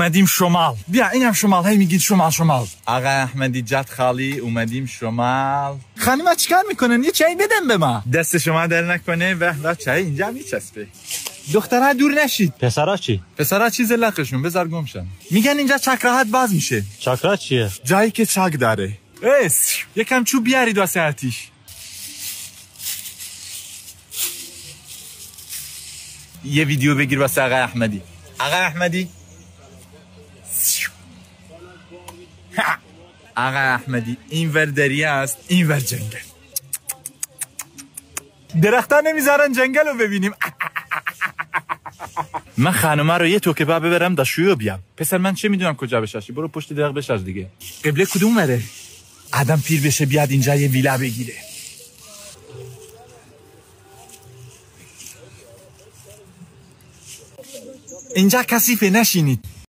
اومدیم شمال. بیا اینم شمال. هی میگید شمال. آقا احمدی جد خالی اومدیم شمال. خانم چیکار میکنن؟ یه چای بدن به ما. دست شما در نکنه. و چای اینجا میچسبه. دخترها دور نشید. پسرا چی؟ پسرها چیز لقشون بذار گمشن. میگن اینجا چک باز میشه. چک چیه؟ جایی که چک داره. یکم چوب بیارید واسه آتیش. یه ویدیو بگیر واسه آقا احمدی. آقا احمدی آقا احمدی این ور دریه است، این ور جنگل. درخت‌ها نمیذارن جنگل رو ببینیم. من خانومه رو یه توکه ببرم داشویو بیام. پسر من چه میدونم کجا بشاشی؟ برو پشت درخت بشاش دیگه. قبله کدوم وره؟ آدم پیر بشه بیاد اینجا یه ویلا بگیره. اینجا کثیفه، نشینید.